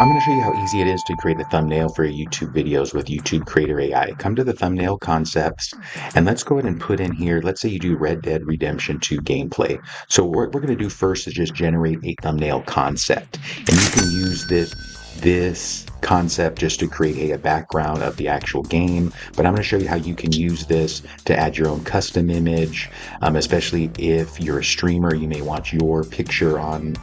I'm going to show you how easy it is to create a thumbnail for your YouTube videos with YouTube Creator AI. Come to the thumbnail concepts and let's go ahead and put in here, let's say you do Red Dead Redemption 2 gameplay. So what we're going to do first is just generate a thumbnail concept. And you can use this concept just to create a background of the actual game, but I'm going to show you how you can use this to add your own custom image, especially if you're a streamer. You may want your picture on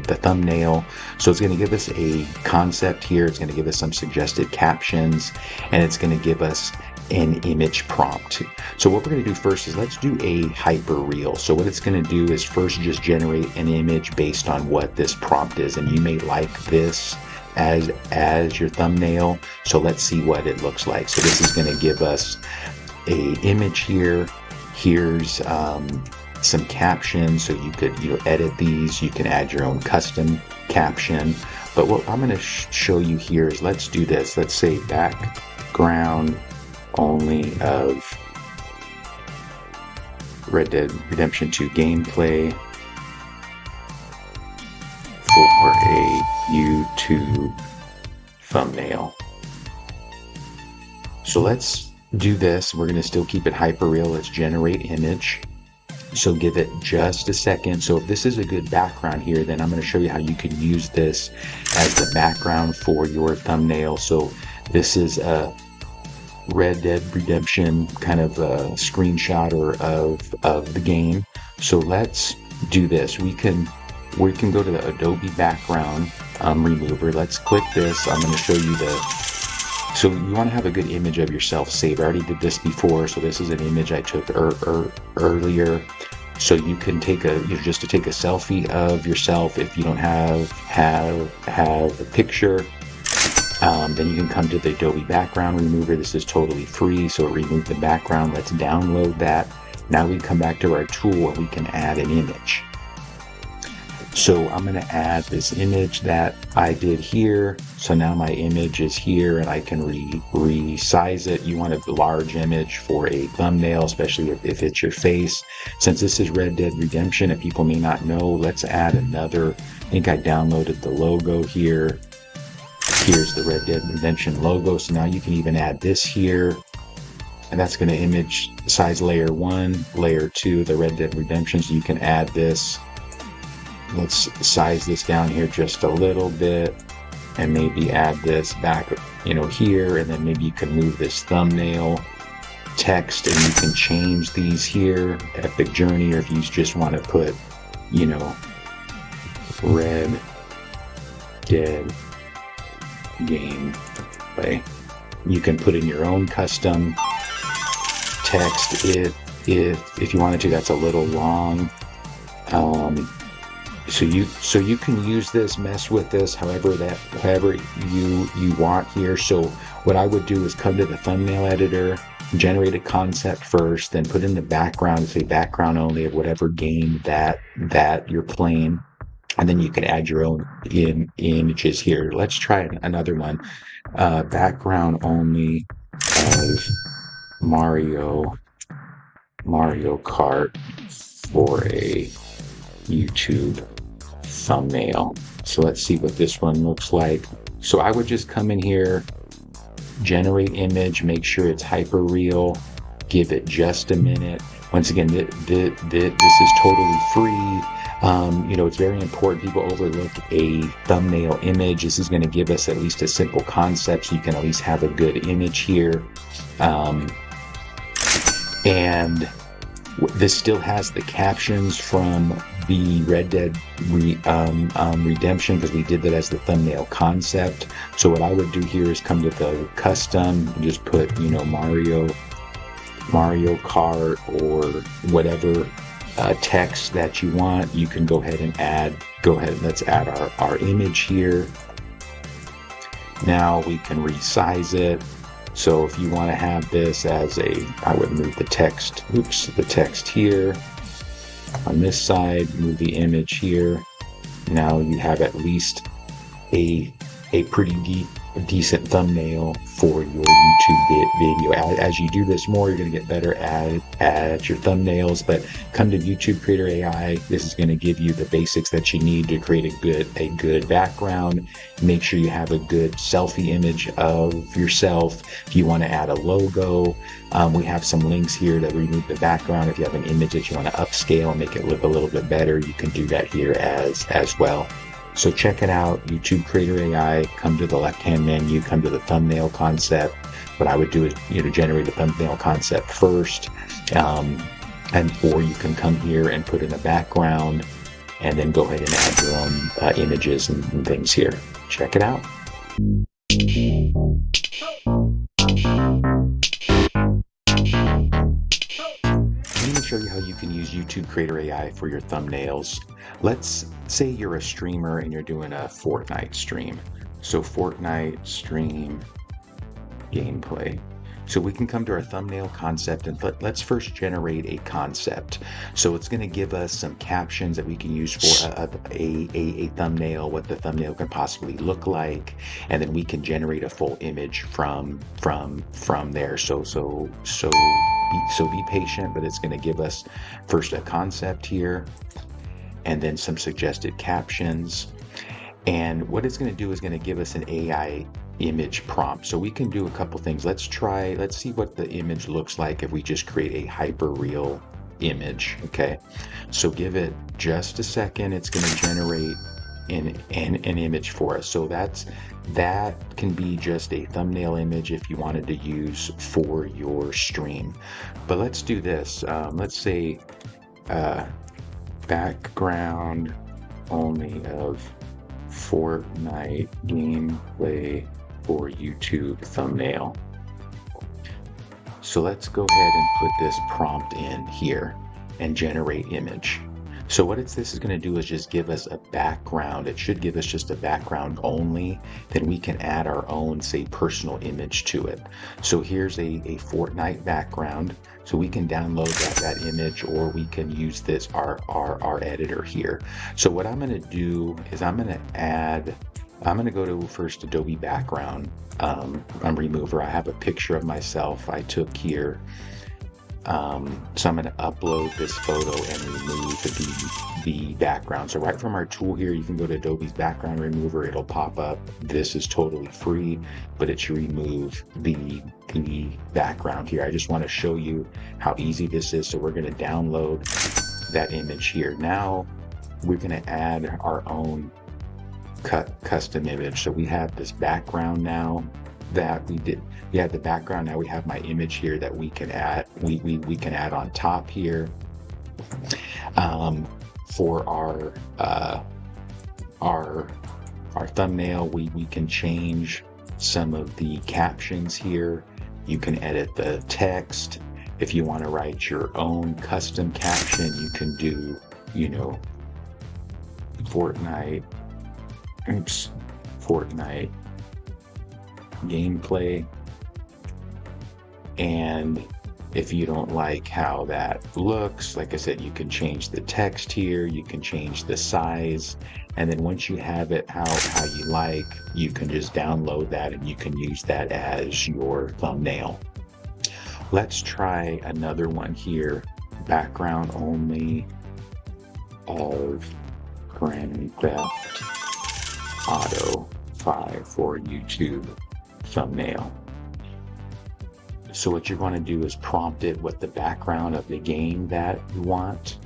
the thumbnail. So it's going to give us a concept here, it's going to give us some suggested captions, and it's going to give us an image prompt. So what we're going to do first is let's do a hyper reel. So what it's going to do is first just generate an image based on what this prompt is, and you may like this as your thumbnail. So let's see what it looks like. So this is going to give us a image here. Here's some captions, so you could edit these. You can add your own custom caption. But what I'm going to show you here is let's do this. Let's say background only of Red Dead Redemption 2 gameplay for a YouTube thumbnail. So let's do this. We're going to still keep it hyper real. Let's generate image. So give it just a second. So if this is a good background here, then I'm going to show you how you can use this as the background for your thumbnail. So this is a Red Dead Redemption kind of a screenshot of the game. So let's do this. We can go to the Adobe background remover. Let's click this. I'm going to show you so you want to have a good image of yourself saved. I already did this before, so this is an image I took earlier. So you can take just to take a selfie of yourself. If you don't have a picture, then you can come to the Adobe background remover. This is totally free, so it removed the background. Let's download that. Now we come back to our tool and we can add an image. So I'm going to add this image that I did here. So now my image is here and I can resize it. You want a large image for a thumbnail, especially if it's your face. Since this is Red Dead Redemption and people may not know, let's add another. I think I downloaded the logo here. Here's the Red Dead Redemption logo. So now you can even add this here. And that's going to image size layer 1, layer 2, the Red Dead Redemption. So you can add this. Let's size this down here just a little bit and maybe add this back, here, and then maybe you can move this thumbnail text and you can change these here, epic journey, or if you just want to put, Red Dead gameplay. You can put in your own custom text if you wanted to. That's a little long. So you can use this, mess with this however you want here. So what I would do is come to the thumbnail editor, generate a concept first, then put in the background, say background only of whatever game that you're playing, and then you can add your own images here. Let's try another one. Background only of Mario Kart for a YouTube thumbnail. So let's see what this one looks like. So I would just come in here, generate image, make sure it's hyper real, give it just a minute. Once again, this is totally free. It's very important. People overlook a thumbnail image. This is going to give us at least a simple concept, so you can at least have a good image here. And this still has the captions from the Red Dead Redemption, because we did that as the thumbnail concept. So what I would do here is come to the custom and just put, Mario Kart or whatever text that you want. You can go ahead and let's add our image here. Now we can resize it. So if you want to have this as I would move the text here on this side, move the image here. Now you have at least a pretty decent thumbnail for your YouTube video. As you do this more, you're going to get better at your thumbnails. But come to YouTube Creator AI. This is going to give you the basics that you need to create a good background. Make sure you have a good selfie image of yourself. If you want to add a logo, we have some links here to remove the background. If you have an image that you want to upscale and make it look a little bit better, you can do that here as well. So check it out, YouTube Creator AI. Come to the left-hand menu, come to the thumbnail concept. What I would do is, generate a thumbnail concept first, or you can come here and put in a background, and then go ahead and add your own images and things here. Check it out. Let me show you how you can use YouTube Creator AI for your thumbnails. Let's say you're a streamer and you're doing a Fortnite stream. So Fortnite stream gameplay. So we can come to our thumbnail concept and let's first generate a concept. So it's going to give us some captions that we can use for a thumbnail, what the thumbnail can possibly look like, and then we can generate a full image from there. So be patient, but it's going to give us first a concept here, and then some suggested captions. And what it's going to do is going to give us an AI image prompt. So we can do a couple things. Let's see what the image looks like if we just create a hyper-real image. Okay, so give it just a second. It's going to generate an image for us. So that can be just a thumbnail image if you wanted to use for your stream. But let's do this. Let's say background only of Fortnite gameplay for YouTube thumbnail. So let's go ahead and put this prompt in here and generate image. So what this is going to do is just give us a background. It should give us just a background only. Then we can add our own, say, personal image to it. So here's a Fortnite background. So we can download that image, or we can use this our editor here. So what I'm going to do is I'm going to go to first Adobe Background Remover. I have a picture of myself I took here. So I'm going to upload this photo and remove the background. So right from our tool here, you can go to Adobe's Background Remover. It'll pop up. This is totally free, but it should remove the background here. I just want to show you how easy this is. So we're going to download that image here. Now we're going to add our own custom image. So we have this background now that we have the background. Now we have my image here that we can add. We can add on top here. For our thumbnail, we can change some of the captions here. You can edit the text. If you want to write your own custom caption, you can do, Fortnite gameplay. And if you don't like how that looks, like I said, you can change the text here, you can change the size, and then once you have it how you like, you can just download that and you can use that as your thumbnail. Let's try another one here. Background only of Grand Theft Auto 5 for YouTube thumbnail. So what you're going to do is prompt it with the background of the game that you want,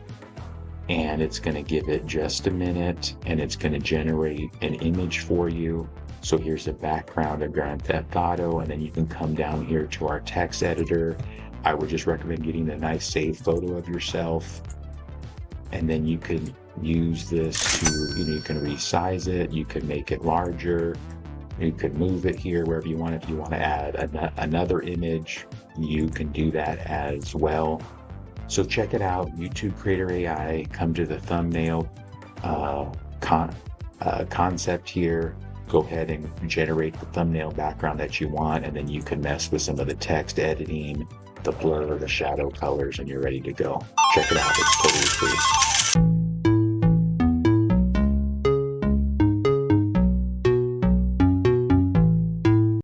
and it's going to give it just a minute, and it's going to generate an image for you. So here's a background of Grand Theft Auto, and then you can come down here to our text editor. I would just recommend getting a nice saved photo of yourself, and then you can use this to, you can resize it, you can make it larger, you can move it here wherever you want. If you want to add another image, you can do that as well. So check it out, YouTube Creator AI. Come to the thumbnail concept here. Go ahead and generate the thumbnail background that you want, and then you can mess with some of the text editing, the blur, the shadow colors, and you're ready to go. Check it out, it's totally free.